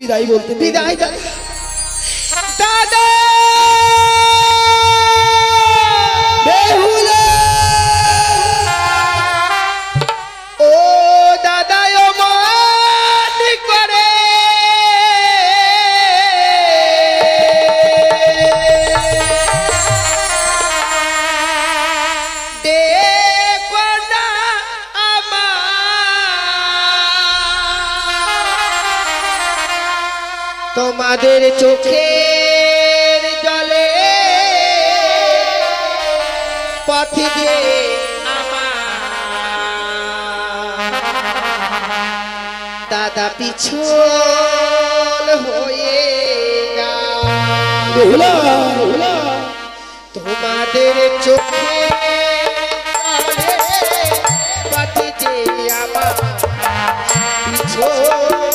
বিদায় বলতে বিদায় দাদা বেহুলা ও দাদা ও মান করে তোমাদের চোখের জলে পথ দিয়ে আমার দাদা পিছল হয়ে গেল তোমাদের চোখের জলে পথ দিয়ে আমার পিছল হয়ে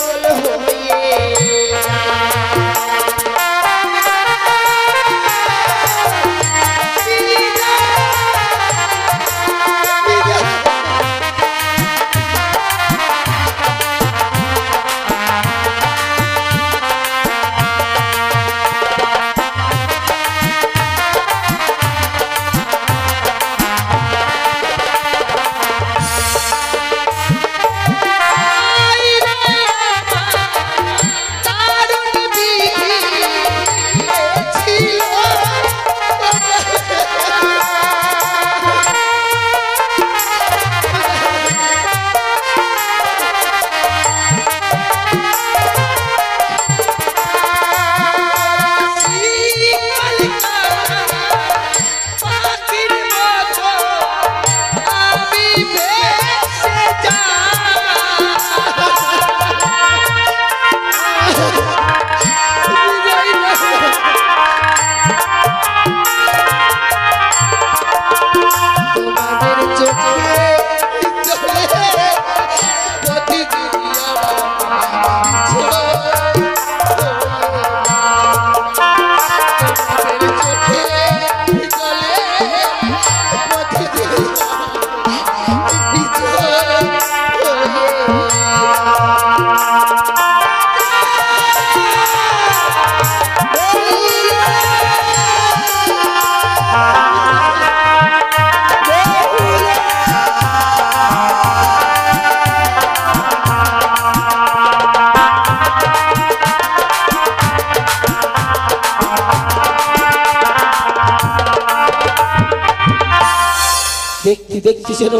দেখতে যেন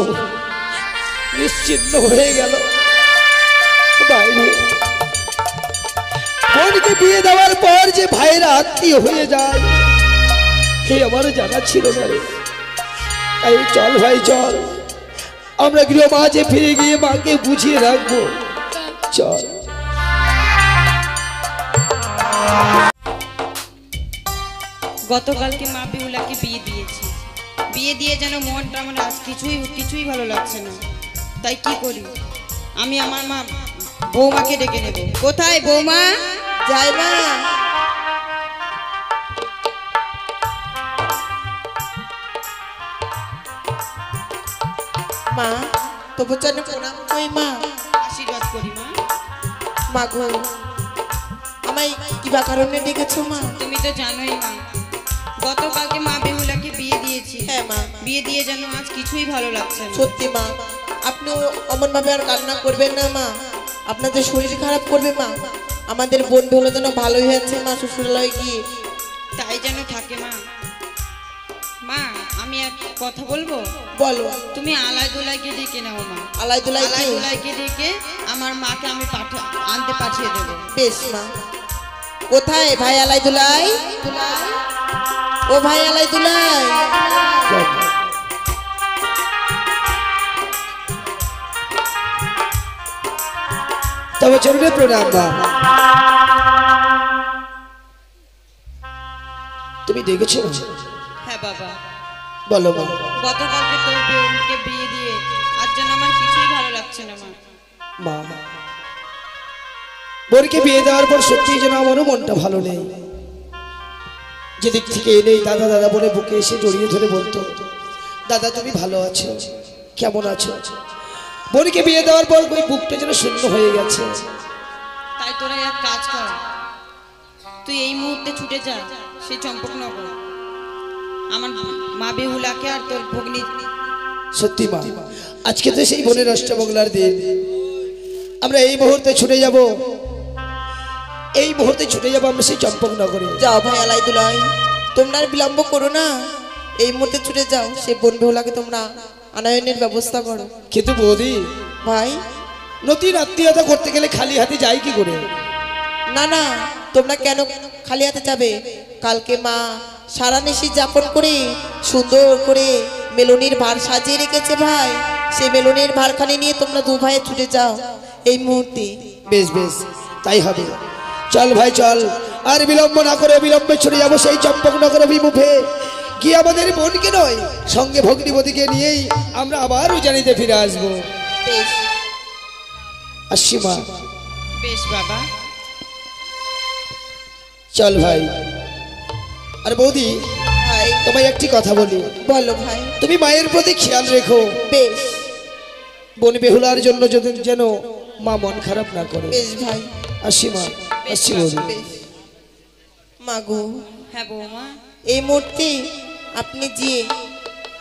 নিশ্চিন্ন হয়ে গেল। বোনকে বিয়ে দেওয়ার পর যে ভাইয়েরা আত্মীয় হয়ে যায় সে আমারও জানা ছিল না রে। তাই চল ভাই চল, আমরা গৃহ মাঝে ফিরে গিয়ে মাকে বুঝিয়ে রাখবো। চল। গতকালকে মা বেহুলাকে বিয়ে দিয়েছি, বিয়ে দিয়ে যেন মনটা আমার আজ কিছুই ভালো লাগছে না। তাই কি করি, আমি আমার মা বৌমাকে ডেকে নেব। কোথায় বৌমা? যাই মা। মা তবু জানে প্রণাম কই মা, আশীর্বাদ করি মা। মা গো আমায় কিবা কারণে ডেকেছো মা? তুমি তো জানোই মা, গতকালকে মা বেহুলাকে বিয়ে দিয়েছি। হ্যাঁ মা। বিয়ে দিয়ে যেন আজ কিছুই ভালো লাগছে না। সত্যি মা, আপনি অমন ভাবে আর কান্না করবেন না মা, আপনাদের শরীর খারাপ করবে মা। আমাদের বোন বেহুলা যেন ভালোই হয়েছে মা শ্বশুরালয়ে গিয়ে। তাই যেন থাকে মা। মা আমি এক কথা বলবো? বলো। তুমি আলাই দুলাইকে ডেকে নাও মা। আলাই দুলাইকে ডেকে আমার মাকে আমি আনতে পাঠিয়ে দেবো। বেশ মা। কোথায় ভাই আলাই দুলাই? ও ভাই আলাই দুলাই, তবে চরণে প্রণাম মা। তুমি দেখেছো? হ্যাঁ বাবা। বলো মা। গতকালকে তোর বোনকে বিয়ে দিয়ে আজ যেন আমার কিছুই ভালো লাগছে না মা। মা বোনকে বিয়ে দেওয়ার পর সত্যি যেন আমারও মনটা ভালো নেই। যেদিক থেকে এলেই দাদা দাদা বলে বুকে এসে জড়িয়ে ধরে বলতো, দাদা তুমি ভালো আছো, কেমন আছো? বোনকে বিয়ে দেওয়ার পর ওই বুকটা যেন শূন্য হয়ে গেছে। তাই তোরা এক কাজ কর, তুই এই মুহূর্তে ছুটে যা সেই চম্পকনগর, আমার মা বেহুলাকে আর তোর ভগ্নি। সত্যি মা, আজকে তো সেই বোনের অষ্টমঙ্গলার দিন। আমরা এই মুহূর্তে ছুটে যাব, এই মুহূর্তে ছুটে যাব আমরা সেই চম্পকনগরে। যাও ভাই আলাই দুলাই, তোমরা আর বিলম্ব করো না, এই মুহূর্তে ছুটে যাও, সে বোন বেহুলাকে তোমরা আনয়নের ব্যবস্থা করো। কিন্তু বৌদি, ভাই নতুন আত্মীয়তা করতে গেলে খালি হাতে যাই কি করে? না না, তোমরা কেন খালি হাতে যাবে? কালকে মা সারা নিশি যাপন করে সুন্দর করে মেলনির ভার সাজিয়ে রেখেছে ভাই, সেই মেলনির ভারখানি নিয়ে তোমরা দু ভাইয়ে ছুটে যাও এই মুহূর্তে। বেশ বেশ, তাই হবে। চল ভাই চল, আর বিলম্ব না করে বিলম্বে ছুটে যাবো সেই চম্পকনগর অভিমুখে। গিয়ে আমাদের বোনকে নয়, সঙ্গে ভগ্নিপতিকে নিয়েই আমরা আবার উজানিতে ফিরে আসবো। বেশ আসছি মা। বেশ বাবা। চল ভাই। আর বৌদি, ভাই তোমায় একটি কথা বলি, বলো ভাই। তুমি মায়ের প্রতি খেয়াল রেখো, বেশ বোন বেহুলার জন্য যদি যেন মা মন খারাপ না করে। বেশ ভাই। আসছি মা, আসছি বৌদি। বেশ মা গো, হ্যাঁ বৌমা। এই মুহূর্তে আপনি যে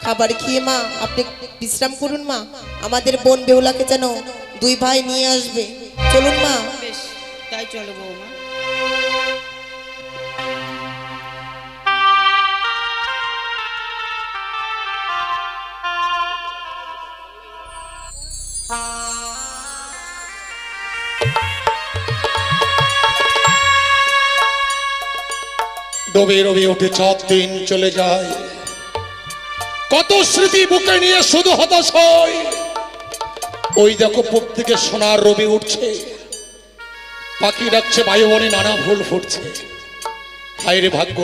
খাবার খেয়ে মা আপনি বিশ্রাম করুন মা, আমাদের বোন বেহুলাকে যেন দুই ভাই নিয়ে আসবে। চলুন মা। বেশ, তাই চলো বৌমা। ডোবে রবে ওঠে চাঁদ, দিন চলে যায়, কত স্মৃতি বুকে নিয়ে শুধু হতাশ হয়। ওই দেখো পূব থেকে সোনার রবি উঠছে, পাখি ডাকছে, বায়ুবনে নানা ফুল ফুটছে। হায় রে ভাগ্য,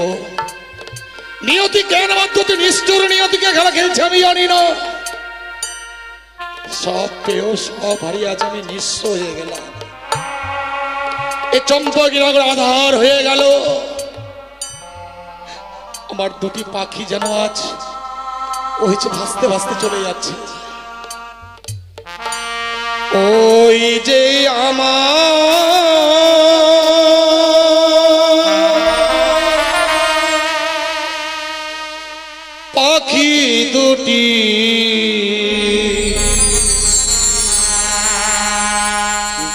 নিয়তি জ্ঞান বাধ্যতে নিষ্ঠুর নিয়তিকে খেলা খেলছে আমি জানি না। সব পেয়েও সব হারিয়ে আজ আমি নিঃস্ব হয়ে গেলাম। এ চম্পকনগর আধার হয়ে গেল। আমার দুটি পাখি যেন আজ ওইছে ভাসতে ভাসতে চলে যাচ্ছে। ওই যে আমার পাখি দুটি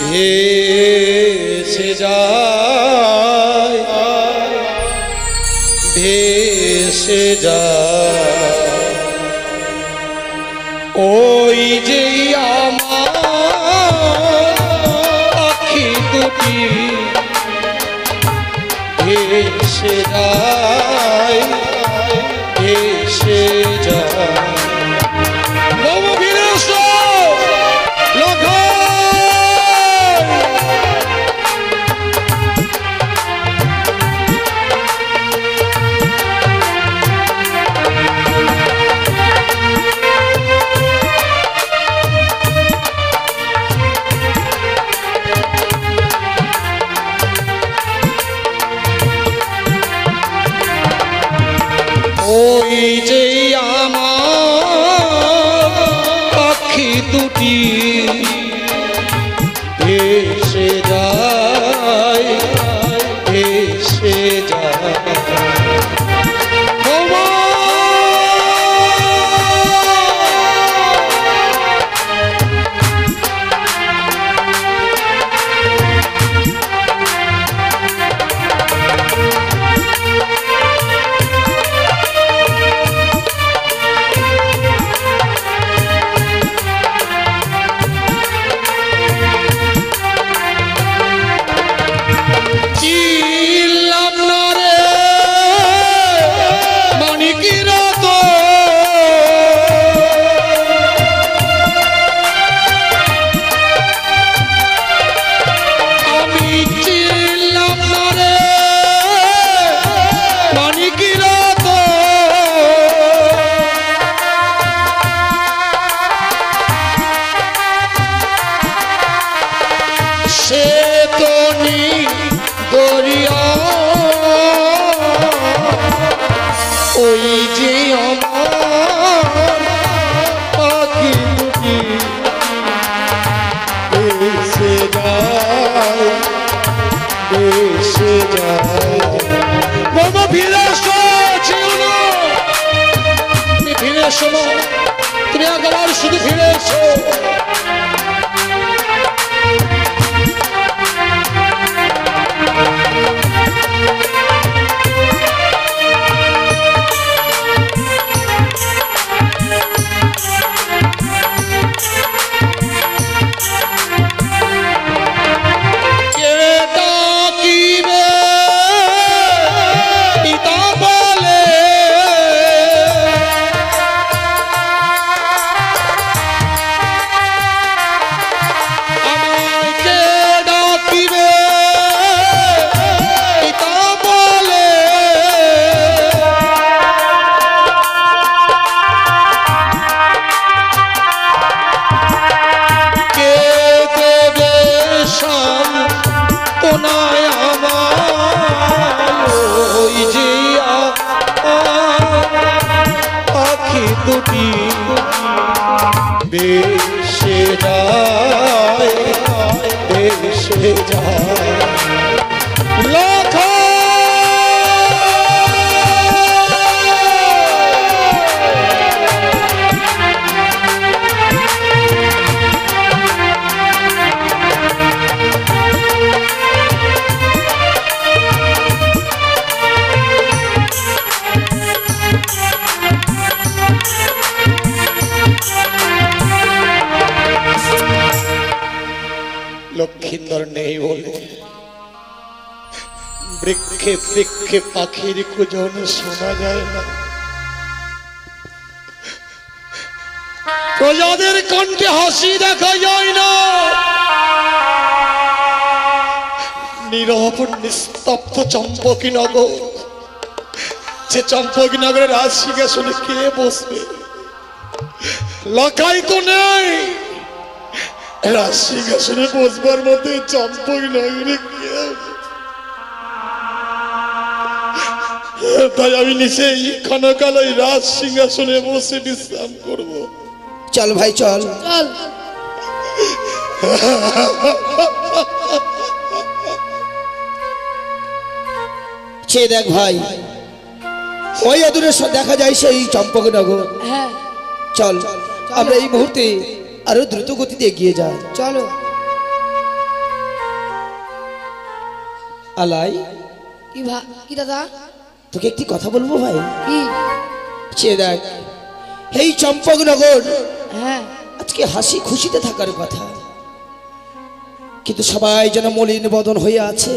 ভেসে যায়, ভেসে যায়। ওই যে আমার পাখি দুটি ভেসে যায়, ভেসে যায়। নব বীরেশ লক্ষ্মণ ওই যে আমার পাখি দুটি ভেসে যায়, ভেসে যায়। ভেসে যায়। বৌমা ফিরে এসো, ছিল না তুমি ফিরে এসো না, তুমি একবার শুধু ফিরে এসো। ভেসে যায়, ভেসে যায় লাখ লক্ষিন্দর নেই বলে বৃক্ষে বৃক্ষে পাখির কুজন শোনা যায় না, প্রজাদের কণ্ঠে হাসি দেখা যায় না, নীরব নিস্তব্ধ চম্পকী নগর, যে চম্পকী নগরের রাজ সিংহাসনে কে বসবে? লকাই তো নেই রাজ সিংহাসনে বসবার মধ্যে চম্পকী নগরে কেউ। তাই আমি নিজেই ক্ষণকাল ওই রাজ সিংহাসনে বসে বিশ্রাম করব। চল ভাই চল চল। সে দেখ ভাই, ওই অদূরে দেখা যায় সেই চম্পকনগর। হ্যাঁ চল আমরা এই মুহূর্তে আরো দ্রুত গতিতে এগিয়ে যাই। চলো। আলাই, কি দাদা? তোকে একটি কথা বলবো ভাই। কি? সে দেখ, এই চম্পকনগর হ্যাঁ আজকে হাসি খুশিতে থাকার কথা, কিন্তু সবাই যেন মলিন বদন হয়ে আছে,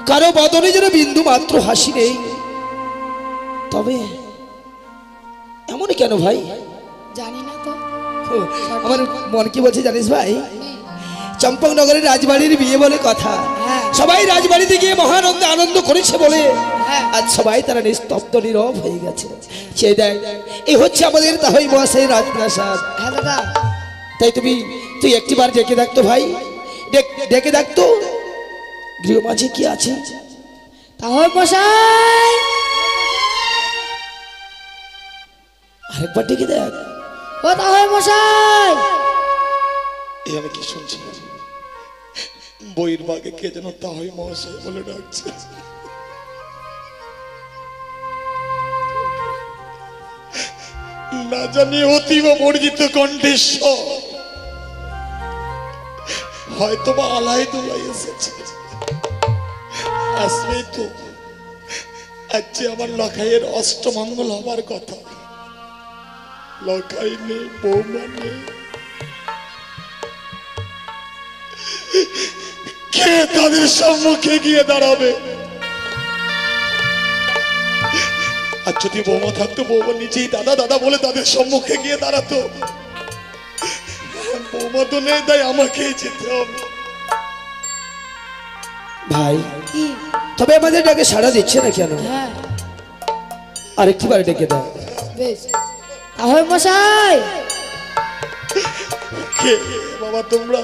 কারো বদনে যেন বিন্দু মাত্র হাসি নেই। তবে এমন কেন ভাই? জানি না তো। আমার মন কি বলছে জানিস ভাই? চম্পকনগরের রাজবাড়ির বিয়ে বলে কথা, সবাই রাজবাড়িতে গিয়ে মহানন্দে আনন্দ করেছে বলে আজ সবাই তারা নিস্তব্ধ নীরব হয়ে গেছে। সে দেখ, এই হচ্ছে আমাদের তাহই মহাশয়ের রাজপ্রাসাদ। হ্যাঁ দাদা। তাই তুই একটিবার ডেকে দেখতো ভাই, ডেকে দেখতো গৃহ মাঝে কি আছে। তাহলে মশাই, আরেকবার ডেকে দেখ। ও তাহলে মশাই। এই আমি কি শুনছি? বইয়ের বাগে কে যেন তাহই মহাশয় বলে ডাকছে। না জানি অতীব বর্জিত কণ্ঠেশ্বর, হয়তো বা আলাই দোলাই এসেছে। আসবেই তো, আজ যে আমার লখাইয়ের অষ্টমঙ্গল হবার কথা। লখাই নেই, বৌমা নেই, কে তাদের সম্মুখে গিয়ে দাঁড়াবে? আর যদি বৌমা থাকতো, বৌমা নিজেই দাদা দাদা বলে তাদের সম্মুখে গিয়ে দাঁড়াতো। বৌমা তো নেই, তাই আমাকেই যেতে হবে। ভাই তবে আমাদের ডাকে সাড়া দিচ্ছে না কেন? আরেকটিবার ডেকে দেখ। বেশ। তাহলে মশাই। কে বাবা তোমরা?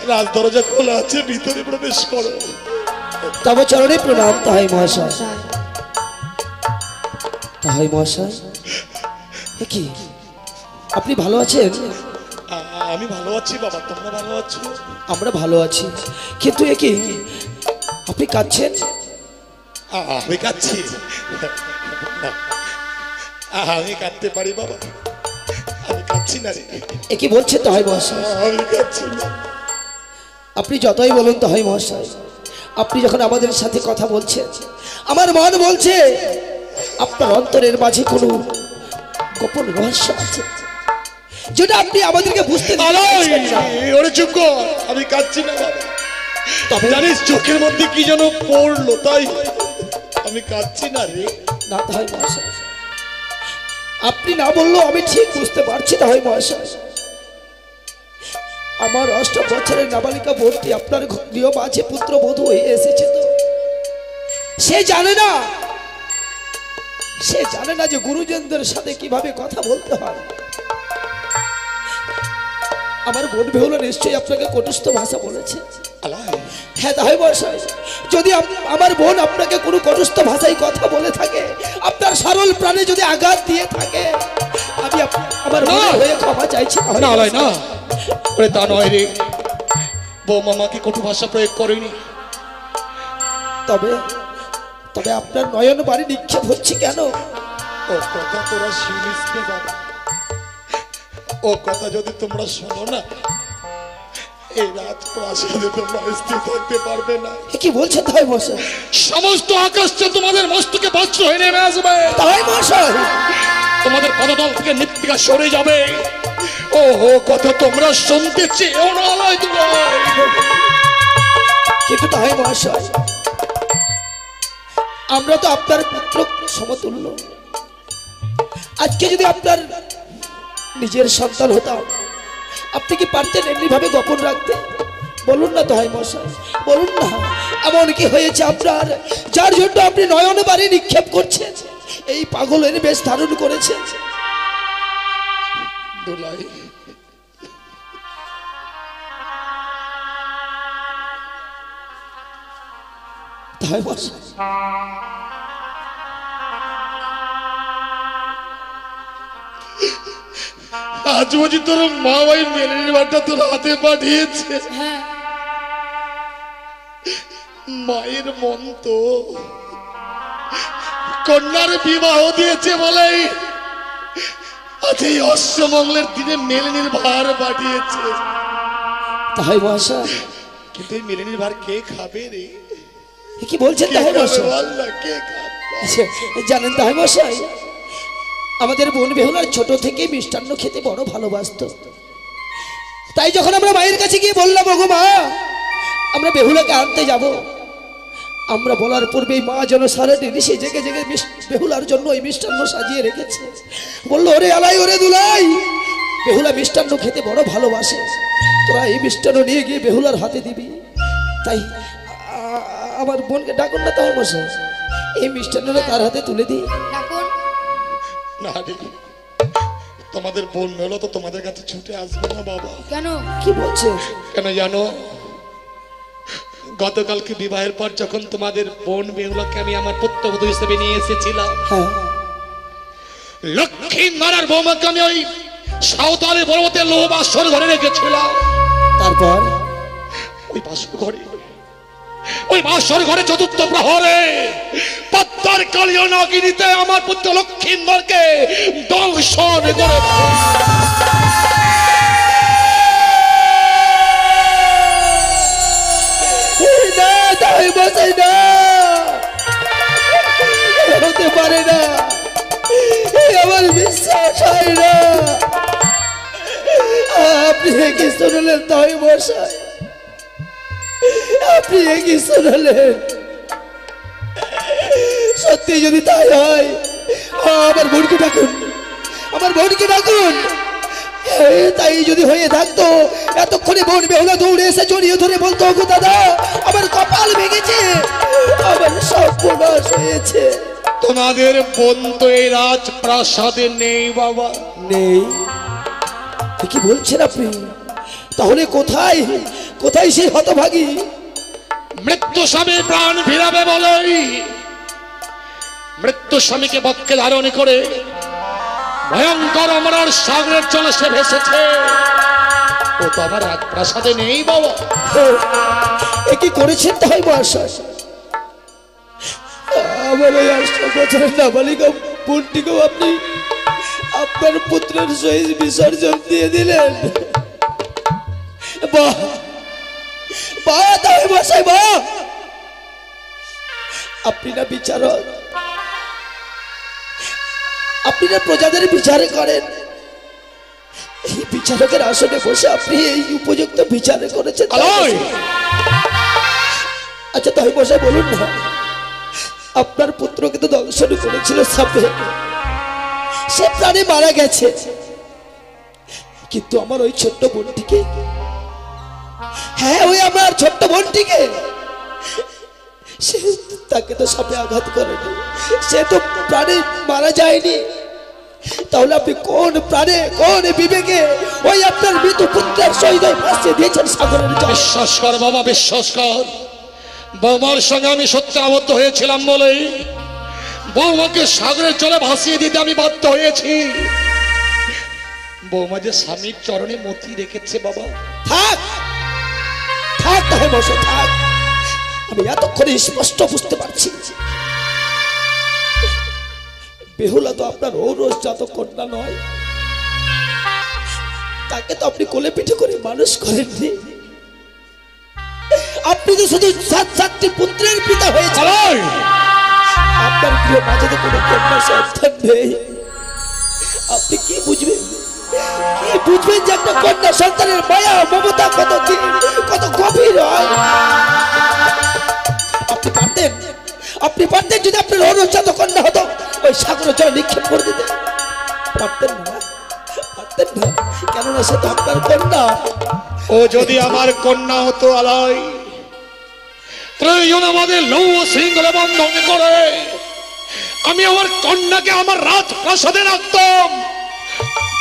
রাজ দরজা খোলা আছে, ভিতরে প্রবেশ করো। তবে চরণে প্রণাম তাহাই মহাশয়। তাহাই মহাশয়, কি আপনি ভালো আছেন? আমি ভালো আছি বাবা, তোমরা ভালো আছো? আমরা ভালো আছি, কিন্তু এ কি আপনি কাঁদছেন? আমি কাঁদছি? আমি কাঁদতে পারি বাবা? আমি কাঁদছি না রে। এ কি বলছেন তাহাই মহাশয়? আমি কাঁদছি না। আপনি যতই বলুন তাহাই মহাশয়, আপনি যখন আমাদের সাথে কথা বলছেন আমার মন বলছে আপনার অন্তরের মাঝে কোনো গোপন রহস্য আছে, যেটা আপনি আমাদেরকে বুঝতে দিচ্ছেন না। ওরে চুপ কর, আমি কাঁদছি না বাবা। তবে জানিস চোখের মধ্যে কি যেন পড়লো, তাই আমি কাঁদছি না রে। না তাহাই মহাশয়, আপনি না বললেও আমি ঠিক বুঝতে পারছি তাহাই মহাশয়। আমার 8 বছরের নাবালিকা বোনটি আপনার গৃহ মাঝে পুত্র বধূ হয়ে এসেছে, তো সে জানে না যে গুরুজনদের সাথে কিভাবে কথা বলতে হয়। আমার বোন বেহুলা নিশ্চয়ই আপনাকে কটুস্থ ভাষা বলেছে। হ্যাঁ তাই মহাশয়, যদি আমার বোন আপনাকে কোনো কটুস্থ ভাষায় কথা বলে থাকে, আপনার সরল প্রাণে যদি আঘাত দিয়ে থাকে, আমি আমার বোনের হয়ে ক্ষমা চাইছি। না লয় না, ওরে তা নয় রে, বৌমা আমাকে কটু ভাষা প্রয়োগ করেনি। তবে আপনার নয়ন বাড়ি নিক্ষেপ হচ্ছে কেন? ও কথা তোরা শুনিস নে বাবা, ও কথা যদি তোমরা শোনো না, এই রাজপ্রাসাদে তোমরা স্থির থাকতে পারবে না। কি বলছেন তাই মশাই? সমস্ত আকাশটা তোমাদের মস্তকে বজ্র হয়ে নেমে আসবে। তাই মশাই, তোমাদের পদতল থেকে মৃত্তিকা সরে যাবে। ও কথা তোমরা শুনতে চেয়েও না লয় দুলাল। কিন্তু তাই মহাশয়, আমরা তো আপনার পুত্র সমতুল্য। আজকে যদি আপনার নিজের সন্তান হতাম, আপনি কি পারতেন এমনি ভাবে গোপন রাখতে? বলুন না তাই মশাই, বলুন না, এমন কি হয়েছে আপনার, যার জন্য আপনি নয়ন বাড়ি নিক্ষেপ করছেন, এই পাগলের বেশ ধারণ করেছেন? দুলাই, তাই মশাই, আজ বুঝি তোর মা ওই মেলের বাটা তোর হাতে পাঠিয়েছে। মায়ের মন তো কন্যার বিবাহ দিয়েছে বলে আজ এই অষ্টমঙ্গলের দিনে মেলেনির ভার পাঠিয়েছে। তাই মশাই, কিন্তু এই মেলেনির ভার কে খাবে রে? কি বলছেন তাই মশাই? কে খাবে? জানেন তাই মশাই, আমাদের বোন বেহুলার ছোট থেকে মিষ্টান্ন খেতে বড় ভালোবাসতো। তাই যখন আমরা মায়ের কাছে গিয়ে বললাম, ওগো মা, আমরা বেহুলাকে আনতে যাব, আমরা বলার পূর্বেই মা যেন সারাদিন সে জেগে জেগে বেহুলার জন্য ওই মিষ্টান্ন সাজিয়ে রেখেছে। বললো, ওরে আলাই, ওরে দুলাই, বেহুলা মিষ্টান্ন খেতে বড় ভালোবাসে, তোরা এই মিষ্টান্ন নিয়ে গিয়ে বেহুলার হাতে দিবি। তাই আমার বোনকে ডাকুন না তাই মশাই, এই মিষ্টান্নটা তার হাতে তুলে দিই। না রে, তোমাদের বোন হলো তো তোমাদের কাছে ছুটে আসবে না বাবা। কেন? কি বলছে? কেন জানো? গতকালকে বিবাহের পর যখন তোমাদের বোন বেহুলাকে আমি আমার পুত্রবধূ হিসেবে নিয়ে এসেছিলাম, হ্যাঁ, লক্ষ্মী নারার বৌমাকে আমি ওই সাঁওতালি পর্বতের লোহ বাসর ঘরে রেখেছিলাম। তারপর ওই বাসর ঘরে চতুর্থ প্রহরে পদ্মার কালীয় নাগিনীতে আমার পুত্র লক্ষ্মীন্দরকে দংশন করে হতে পারে না, আমার বিশ্বাস হয় না। আপনি কি শুনলেন তাই মশাই? আপনি কি শুনলেন? সত্যি যদি তাই হয়, আমার বোনকে ডাকুন, আমার বোনকে ডাকুন। তাই যদি হয়ে থাকতো, এতক্ষণে বোন বেহুলা দৌড়ে এসে জড়িয়ে ধরে বলতো, ওগো দাদা, আমার কপাল ভেঙেছে, আমার সর্বনাশ হয়েছে। তোমাদের বোন তো এই রাজপ্রাসাদে নেই বাবা। নেই? কি বলছেন আপনি? তাহলে কোথায় কোথায় সেই হতভাগী? মৃত্যু স্বামী প্রাণ ফিরাবে বলেই মৃত্যু স্বামীকে বক্ষে ধারণ করে ভয়ঙ্কর অমরার সাগরের জলে সে ভেসেছে। ও তো আমার রাজপ্রাসাদে নেই বাবা। এ কি করেছেন তাই মহাশয়? আমার ওই 8 বছরের নাবালিকা বোনটিকেও আপনি আপনার পুত্রের সহিত বিসর্জন দিয়ে দিলেন। বাহ বাহ তাই মশাই বাহ। আপনি না বিচারক, আপনি না প্রজাদের বিচার করেন। এই বিচারকের আসনে বসে আপনি এই উপযুক্ত বিচার করেছেন। আচ্ছা তাই মশাই বলুন না, আপনার পুত্রকে তো দংশন করেছিল সাপে, সে প্রাণে মারা গেছে, কিন্তু আমার ওই ছোট্ট বোনটিকে, হ্যাঁ ওই আমার ছোট্ট বোনটিকে, সে তাকে তো সাপে আঘাত করেনি, সে তো প্রাণে মারা যায়নি। তাহলে আপনি কোন প্রাণে কোন বিবেকে ওই আপনার মৃত পুত্রের সহিত ভাসিয়ে দিয়েছেন সাগরের জল? বিশ্বাস কর বাবা, বিশ্বাস কর। বৌমার সঙ্গে আমি সত্যি আবদ্ধ হয়েছিলাম বলেই বৌমাকে সাগরের জলে ভাসিয়ে দিতে আমি বাধ্য হয়েছি। বৌমা যে স্বামীর চরণে মতি রেখেছে বাবা। থাক থাক তাই বসে থাক, আমি এতক্ষণে স্পষ্ট বুঝতে পারছি বেহুলা তো আপনার ঔরস জাত কন্যা নয়, তাকে তো আপনি কোলে পিঠে করে মানুষ করেননি, আপনি তো শুধু 7টি পুত্রের পিতা হয়েছেন। আপনার প্রিয় মাঝে তো কোনো কন্যা সন্তান নেই। আপনি কি বুঝবেন, কি বুঝবেন যে একটা কন্যা সন্তানের মায়া মমতা কত কত গভীর হয়? আপনি পারতেন যদি আপনার অনুজাত কন্যা হতো ওই সাগরের জলে নিক্ষেপ করে দিতে পারতেন না, পারতেন না, কেননা সে তো আপনার কন্যা। ও যদি আমার কন্যা হতো আলাই, প্রয়োজন আমাদের লৌহ শৃঙ্খলা বন্ধন করে আমি আমার কন্যাকে আমার রাজপ্রাসাদে রাখতাম,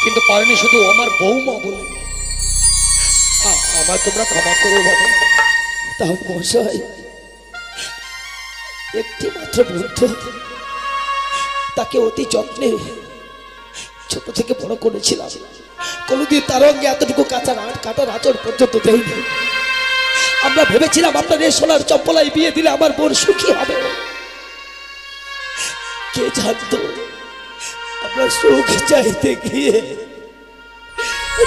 কিন্তু পারিনি শুধু আমার বৌমা বলে। আমার তোমরা ক্ষমা করো বাবা। তাও মশাই একটি মাত্র বন্ধু, তাকে অতি যত্নে ছোট থেকে বড় করেছিলাম, কোনদিন তার অঙ্গে এতটুকু কাটার আচর পর্যন্ত দেয়নি। আমরা ভেবেছিলাম আপনার এই সোনার চপ্পলাই বিয়ে দিলে আমার বোন সুখী হবে, কে জানতো আমরা সুখ চাইতে গিয়ে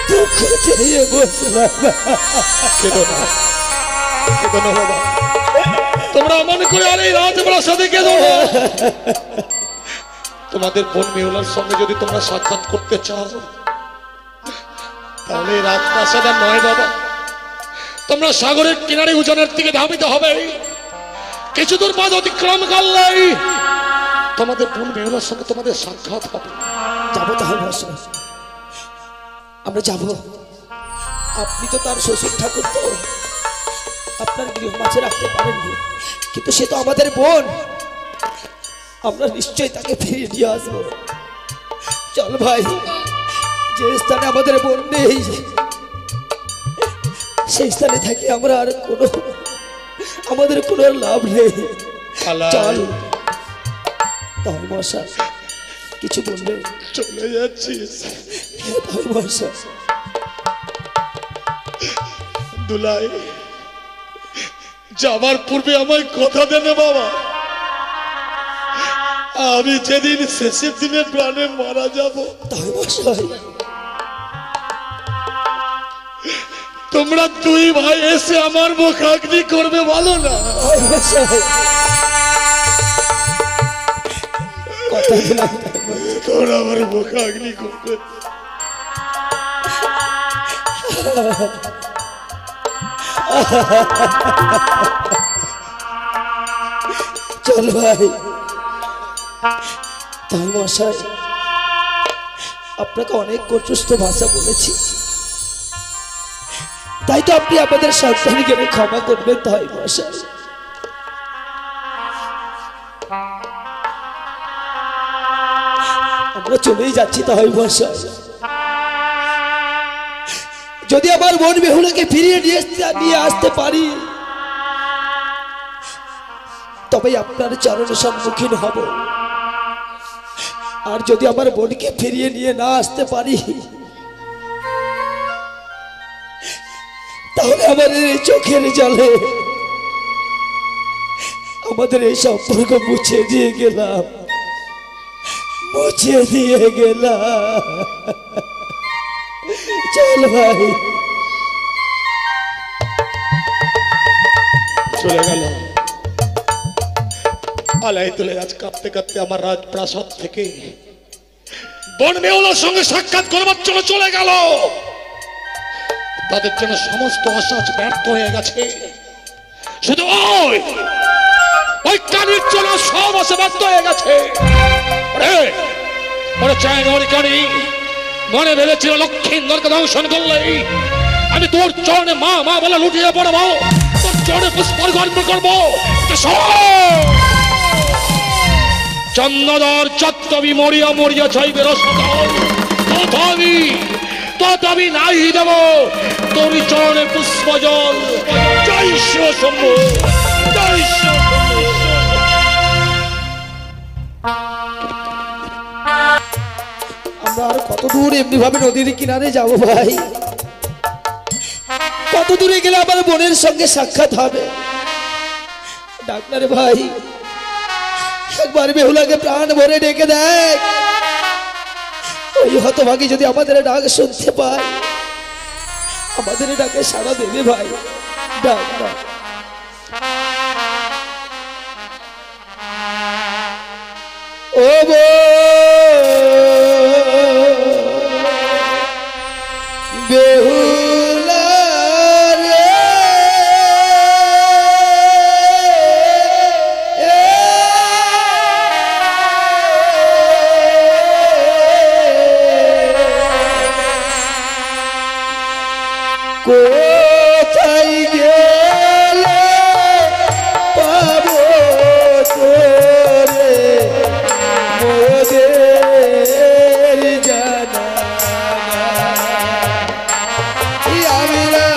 দুঃখ চেয়ে বসলাম। বাবা তোমরা মনে করে আর এই রাজপ্রাসাদে কেঁদো না। তোমাদের বোন মেহুলার সঙ্গে যদি তোমরা সাক্ষাৎ করতে চাও তাহলে রাজপ্রাসাদ আর নয় বাবা, তোমরা সাগরের কিনারে উজানের দিকে ধাবিত হবে। কিছু দূর পথ অতিক্রম করলেই তোমাদের বোন মেহুলার সঙ্গে তোমাদের সাক্ষাৎ হবে। যাবো তাহলে আমরা যাব। আপনি তো তার শ্বশুর ঠাকুর, তো আপনার গৃহ মাঝে রাখতে পারেননি, কিন্তু সে তো আমাদের বোন, আমরা নিশ্চয়ই তাকে ফিরিয়ে নিয়ে আসবো। চল ভাই, যে স্থানে আমাদের বোন নেই সেই স্থানে থাকি আমরা আর আমাদের কোনো লাভ নেই। চল তাই মশা, কিছু বলবে? চলে যাচ্ছিস তাই মশা? দুলাই যাবার পূর্বে আমায় কথা দেনে বাবা, আমি যেদিন শেষের দিনে প্রাণে মারা যাব তাই মশাই তোমরা দুই ভাই এসে আমার মুখাগ্নি করবে, ভালো না? কথা দিলাম তোমরা আমার মুখাগ্নি করবে। চল ভাই। তাই মশাই আপনাকে অনেক কচুস্থ ভাষা বলেছি, তাই তো আপনি আমাদের সন্তানকে ক্ষমা করবেন। তাই মশাই আমরা চলেই যাচ্ছি। তাই মশাই যদি আমার বোন বেহুলাকে ফিরিয়ে নিয়ে আসতে পারি তবে আপনার চরণে সম্মুখীন হব, আর যদি আমার বোনকে ফিরিয়ে নিয়ে না আসতে পারি তাহলে আমাদের এই চোখের জলে আমাদের এই সম্পর্ক মুছে দিয়ে গেলাম, মুছে দিয়ে গেলাম। চল ভাই। চলে গেল আলাই তুলে আজ কাঁপতে কাঁপতে আমার রাজপ্রাসাদ থেকে বন মেহুলার সঙ্গে সাক্ষাৎ করবার জন্য চলে গেল। তাদের জন্য সমস্ত আশা আজ ব্যর্থ হয়ে গেছে। শুধু ওই কানির জন্য সব আশা ব্যর্থ হয়ে গেছে। ওরে চায় না ওর কানি মনে ভেবেছিল লক্ষ্মীন্দরকে দংশন করলেই আমি তোর চরণে মা মা বলে লুটিয়ে পড়বো, তোর চরণে পুষ্পার্ঘ করবো। চন্দ্রধর চত্ববি মরিয়া মরিয়া চাইবে রসকল, তথাপি নাই দেব তোর চরণে পুষ্প জল। জয় শিব শম্ভু, জয় শিব শম্ভু। আমরা আর কত দূর এমনি ভাবে নদীর কিনারে যাব ভাই? কত দূরে গেলে আমার বোনের সঙ্গে সাক্ষাৎ হবে? ডাক্তার ভাই একবার বেহুলাকে প্রাণ ভরে ডেকে দেয়, ওই হতভাগী যদি আমাদের ডাক শুনতে পায়, আমাদের ডাকে সাড়া দেবে ভাই। ডাক ডাক। ও বেহুলা রে, কোথায় গেলে পাবো তোরে মোদের জানা? আমরা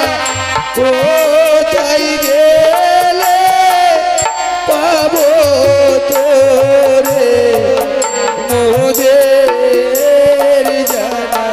কোথায় গেলে পাবো তোরে মোদের জানা?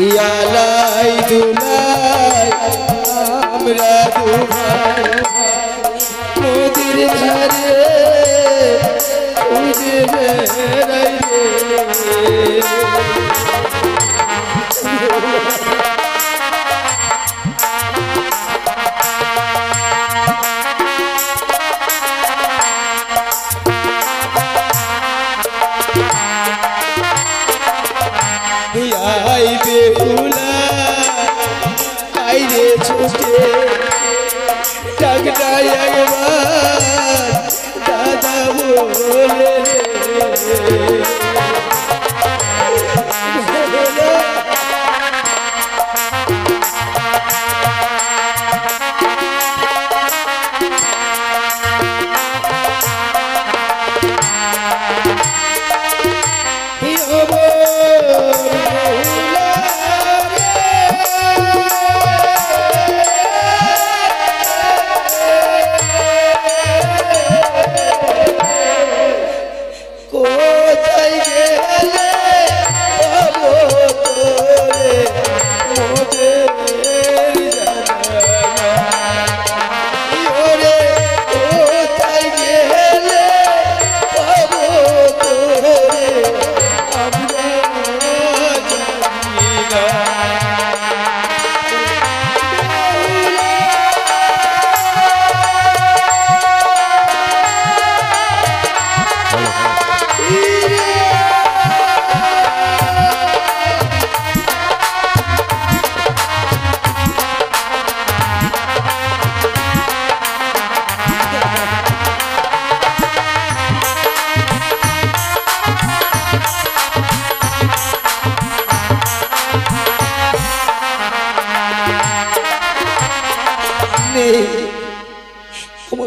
ইয়ালাই দুলাই আমরা দুভাই নদীর ধারে উঠে বেড়াইবে। আই বেহুলা আইরে ছুটে ডাকটা একবার দাদা বলে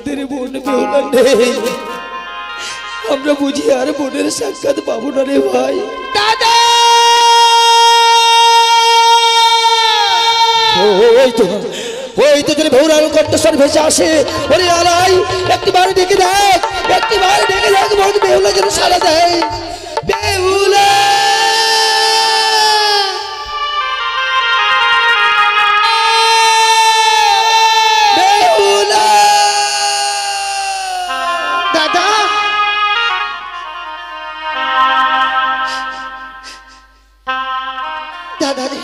আমাদের বোন বেহুলা নেই, আমরা বুঝি আর বোনের সাক্ষাৎ পাবো না রে ভাই। দাদা ওই তো যদি বেহুলার কণ্ঠস্বর ভেসে আসে, ওরে আলাই একটিবার ডেকে দেখ, একটিবার ডেকে দেখ, বোন বেহুলা যেন সাড়া দেয়। বেহুলা বেহুলা দাদা দাদা রে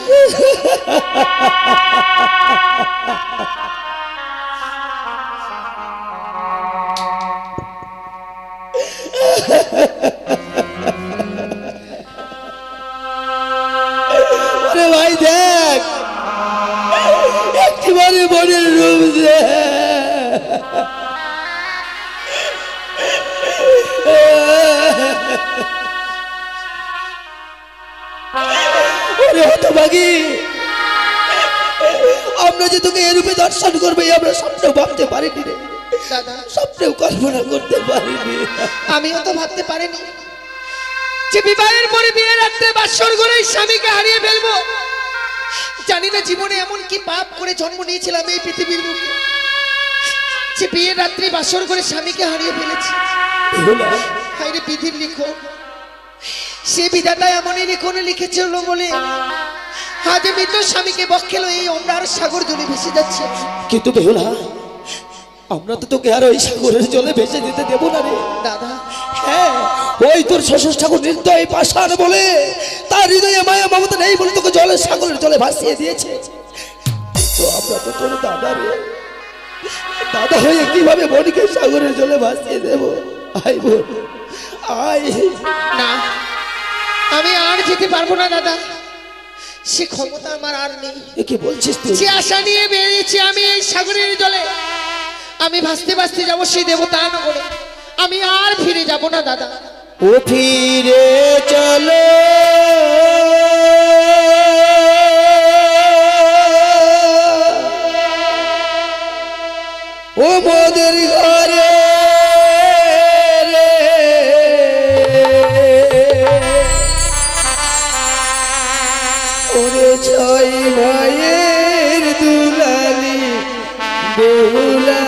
ওরে ভাই দেখ একটিবারে বোনের রূপ দেখ। ওরে হতভাগী, আমরা যে তোকে এ রূপে দর্শন করবো আমরা স্বপ্নেও ভাবতে পারিনি রে, দাদা স্বপ্নেও কল্পনা করতে পারিনি। আমিও তো ভাবতে পারিনি যে বিবাহের পরে বিয়ের রাত্রে বাসর ঘরে স্বামীকে হারিয়ে ফেলবো। জানি না জীবনে এমন কি পাপ করে জন্ম নিয়েছিলাম এই পৃথিবীর বুকে যে বিয়ের রাত্রে বাসর ঘরে স্বামীকে হারিয়ে ফেলেছি। হায়রে বিধির লিখন, সে বিধাতা এমনই লিখনে লিখেছিল বলে আজ আমি তো স্বামীকে বক্ষেল এই অমরার সাগর জলে ভেসে যাচ্ছে। কিন্তু বেহুলা আমরা তো তোকে আর ওই সাগরের জলে ভেসে দিতে দেবো না রে দাদা। হ্যাঁ, ওই তোর শ্বশুর ঠাকুর নির্দয় পাষাণ বলে তার হৃদয়ে মায়া মমতা নেই বলে তোকে জলের সাগরের জলে ভাসিয়ে দিয়েছে। তো আমরা তো তোর দাদা রে, দাদা হয়ে কিভাবে বোনকে সাগরের জলে ভাসিয়ে দেব? আয় বোন আয়। না, আমি আর যেতে পারবো না দাদা, সে ক্ষমতা আমার আর নেই। কি বলছিস তুই? যে আশা নিয়ে বেরিয়েছি আমি এই সাগরের জলে, আমি ভাসতে ভাসতে যাবো সেই দেবতা নগরে, আমি আর ফিরে যাব না দাদা। ও ফিরে চলো ও মোদের ঘরে রে, ওরে ছয় ভাইয়ের দুলালি বেহুলা।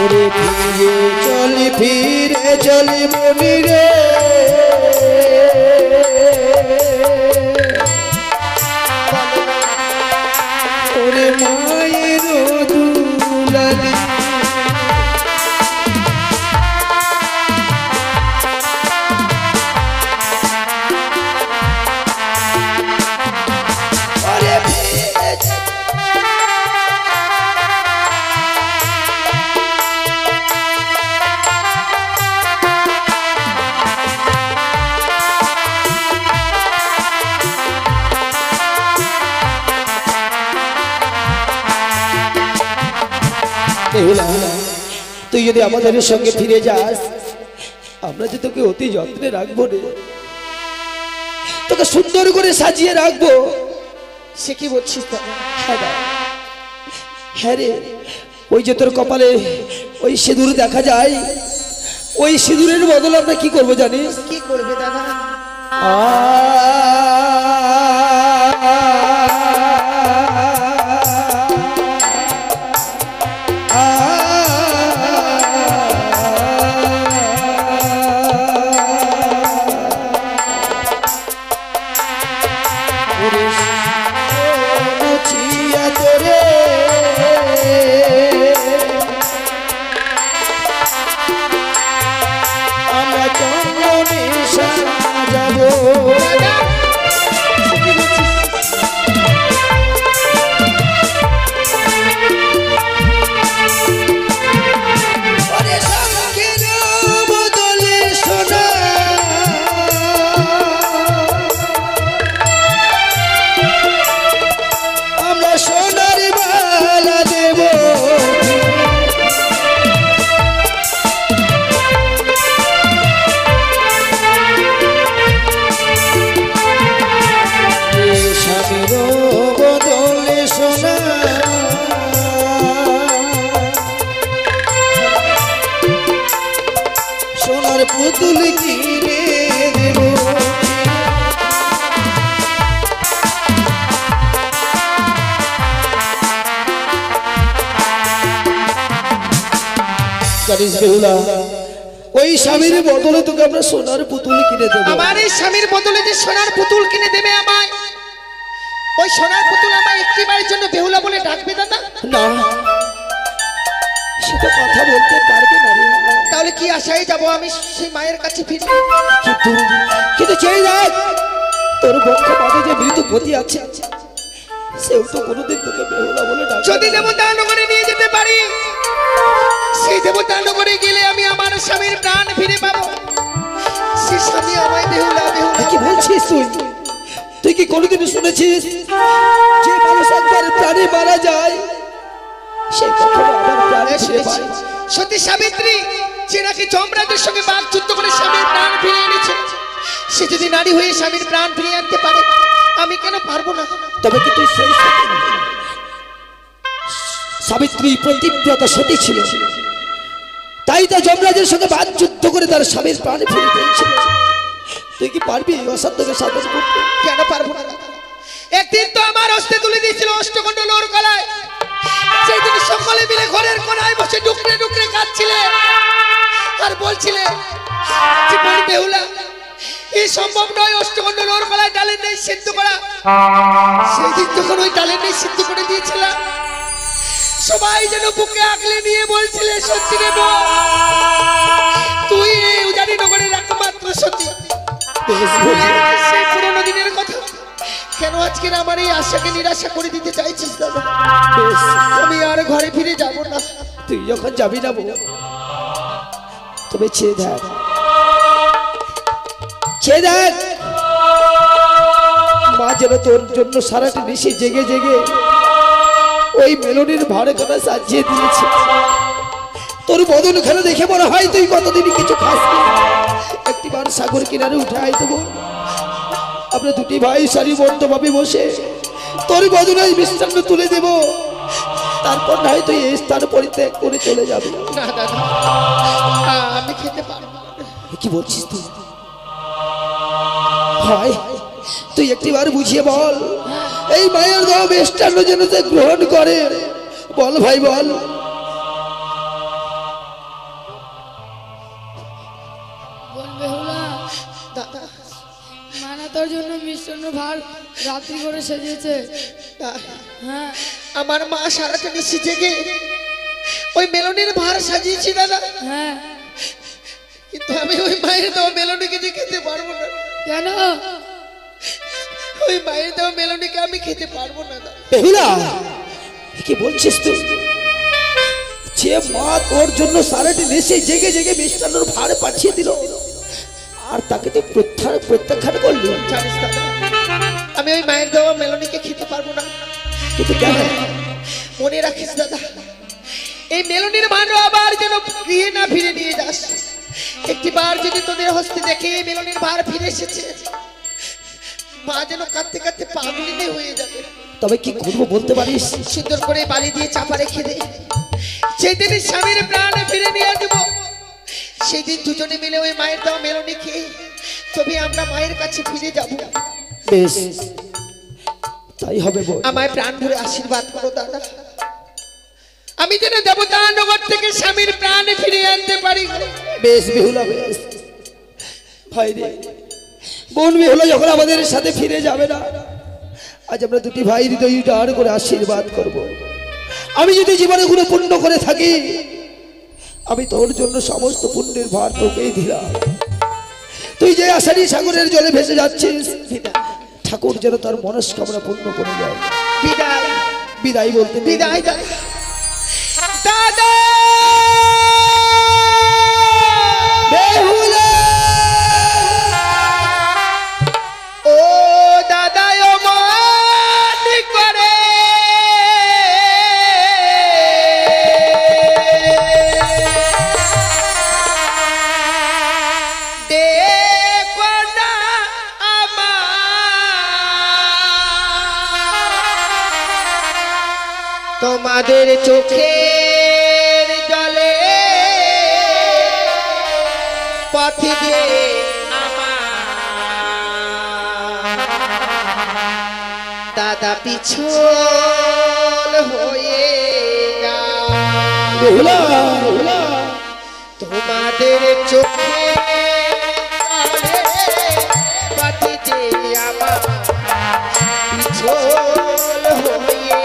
ওরে ফিরে চলি মনি রে, ওরে মায়ের দুলালি। ওরে ফিরে বেহুলা, তুই যদি আমাদের সঙ্গে ফিরে যাস আমরা যে তোকে অতি যত্নে রাখবো রে, তোকে সুন্দর করে সাজিয়ে রাখবো। সে কি বলছিস দাদা? হ্যাঁ রে, ওই যে তোর কপালে ওই সিঁদুর দেখা যায়, ওই সিঁদুরের বদলে আমরা কি করবো জানিস? কি করবে দাদা? আমরা চন্দনে সাজাবো। পুতুল কিনে দেব। জানিস বেহুলা, ওই স্বামীর বদলে তোকে আমরা সোনার পুতুল কিনে দেবো। আমার এই স্বামীর বদলে যে সোনার পুতুল কিনে দেবে আমায়, ওই সোনার পুতুল আমায় একটিবারের জন্য বেহুলা বলে ডাকবে দাদা? না, সে তো কথা বলতে পারবে না রে। তাহলে কি আশায় যাব আমি সেই মায়ের কাছে ফিরে? কিন্তু কিন্তু চেয়ে দেখ, তোর বক্ষ বাদে যে মৃতপতি আছে, সেও তো কোনোদিন তোকে বেহুলা বলে ডাকবে। যদি দেবতা নগরে নিয়ে যেতে পারি, সেই দেবতা নগরে গেলে আমি আমার স্বামীর প্রাণ ফিরে পাবো। সে স্বামী আমায় বেহুলা বেহুলা কি বলছিস তুই? তুই কি কোনোদিন শুনেছিস যে মানুষ একবার প্রাণে মারা যায় সে কখনো আবার প্রাণ ফিরে পায়? সতী সাবিত্রী যে নাকি যমরাজের সঙ্গে বাঘ যুদ্ধ করে স্বামীর প্রাণ ফিরিয়ে এনেছে, সে যদি নারী হয়ে স্বামীর প্রাণ ফিরিয়ে আনতে পারে, আমি কেন পারবো না? তবে কি তুই সেই সাবিত্রী প্রতিব্রতা সতী ছিল, তাই তো যমরাজের সঙ্গে বাঘ যুদ্ধ করে তার স্বামীর প্রাণ ফিরিয়ে দিয়েছিল। তুই কি পারবি অসাধ্যকে সাধন করতে? কেন পারবো না? একদিন তো আমার হস্তে তুলে দিয়েছিল অষ্টকণ্ড লোর গলায়, সেই দিন সকলে মিলে ঘরের কোনায় বসে ডুকরে ডুকরে কাঁদছিলে আর বলছিলে জীবন বেহুলা, এই সম্ভব নয়, অষ্টকণ্ড লোর গলায় ডালের নেই সিদ্ধ করা। সেই দিন যখন ওই ডালের নেই সিদ্ধ করে দিয়েছিলাম, সবাই যেন বুকে আগলে নিয়ে বলছিলে সত্যি রে বউ, তুই এই উজানি নগরের একমাত্র সত্যি। সেই পুরোনো দিনের কথা কেন আজকে আমার এই আশাকে নিরাশা করে দিতে চাইছিস দাদা? আমি আর ঘরে ফিরে যাব না। তুই যখন যাবি না বউ, তবে চেয়ে দেখ, চেয়ে দেখ, মা যেন তোর জন্য সারাটা নিশি জেগে জেগে ওই মেলনের ভাড়ে খানা সাজিয়ে দিয়েছে। তোর বদন খানা দেখে মনে হয় তুই কতদিন কিছু খাস। একটিবার সাগর কিনারে উঠে আয় দেবো, আমরা দুটি ভাই সারিবদ্ধ ভাবে বসে তোর বদনে মিষ্টান্ন তুলে দেব, তারপর না হয় তুই এই স্থান পরিত্যাগ করে চলে যাবে। না দাদা, আমি খেতে পারবো না। কি বলছিস তুই? হয় তুই একটিবার বুঝিয়ে বল, এই মায়ের দেওয়া মিষ্টান্ন যেন সে গ্রহণ করে। বল ভাই বল। বেহুলা, দাদা মানা তোর জন্য মিষ্টান্ন ভার রাত্রি করে সেজেছে। হ্যাঁ, আমার মা সারাটা নিশি জেগে ওই মেলনের ভার সাজিয়েছি দাদা, হ্যাঁ। কিন্তু আমি ওই মায়ের দেওয়া মেলনিকে যে খেতে পারবো না। কেন? ওই মায়ের দেওয়া মেলনিকে আমি খেতে পারবো না দাদা। বেহুলা, কি বলছিস তুই? যে মা তোর জন্য সারাটি দেশে জেগে জেগে মিষ্টান্নর ভার পাঠিয়ে দিল, আর তাকে তো প্রত্যাখ্যান করলি। জানিস দাদা, আমি ওই মায়ের দেওয়া মেলনিকে খেতে পারবো না। কিন্তু কেন? মনে রাখিস দাদা, এই মেলনির ভার আবার যেন গৃহে না ফিরে নিয়ে যাস। একটিবার যদি তোদের হস্তে দেখে এই মেলনির ভার ফিরে এসেছে, মা যেন কাঁদতে কাঁদতে পাগলিনী হয়ে যাবে। তবে কি করবো বলতে পারিস? সুন্দর করে বালি দিয়ে চাপা রেখে দে, সেই দিন স্বামীর প্রাণ ফিরে নিয়ে দেব। সেই দিন দুজনে মিলে ওই মায়ের দেওয়া মেলনি খেয়ে তবে আমরা মায়ের কাছে ফিরে যাব। বেশ, তাই হবে বল। আমায় প্রাণ ভরে আশীর্বাদ করো দাদা, আমি যেন দেবতা নগর থেকে স্বামীর প্রাণ ফিরিয়ে আনতে পারি। বেশ বেহুলা, বেশ। ভাই রে, বোন বেহুলা যখন আমাদের সাথে ফিরে যাবে না, আজ আমরা দুটি ভাই হৃদয় উজাড় করে আশীর্বাদ করব। আমি যদি জীবনে কোনো পুণ্য করে থাকি, আমি তোর জন্য সমস্ত পুণ্যের ভার তোকেই দিলাম। তুই যে আষাঢ়ী সাগরের জলে ভেসে যাচ্ছিস, ঠাকুর যেন তার মনস্কামনা পূর্ণ করে দেয়। বিদায় বিদায় বলতে নেই। বিদায় দাদা। দাদা বেহুলা, ও দাদা ও মন করে দেখো না তোমাদের চোখের জলে পথে যে দাদা পিছল হয়ে বেহুলা তোমাদের চোখে পথে যে আমার পিছল হয়ে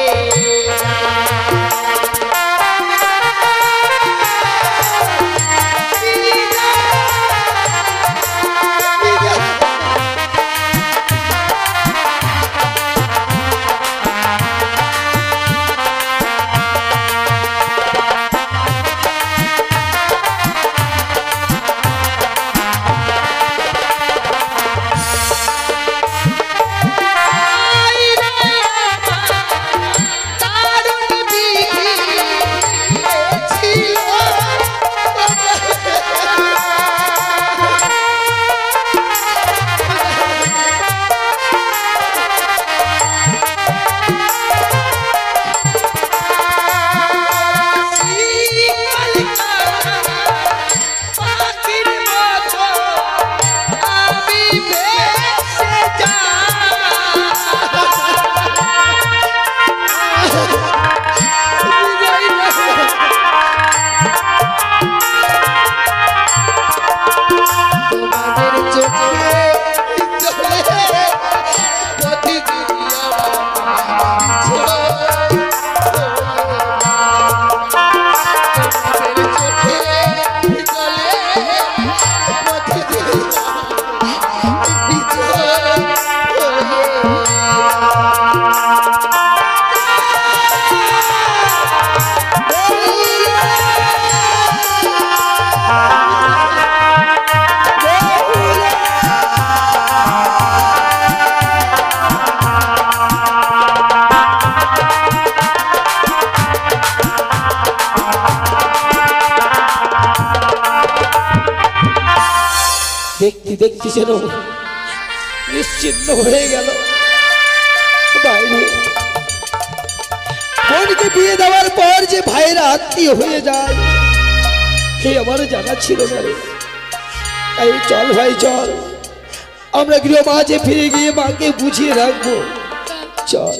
দেখতে দেখতে যেন নিশ্চিন্ন হয়ে গেল। বাইরে বোনকে বিয়ে দেওয়ার পর যে ভাইয়েরা আত্মীয় হয়ে যায় সে আমার জানা ছিল না রে। তাই চল ভাই চল, আমরা গৃহ মাঝে ফিরে গিয়ে মাকে বুঝিয়ে রাখবো। চল।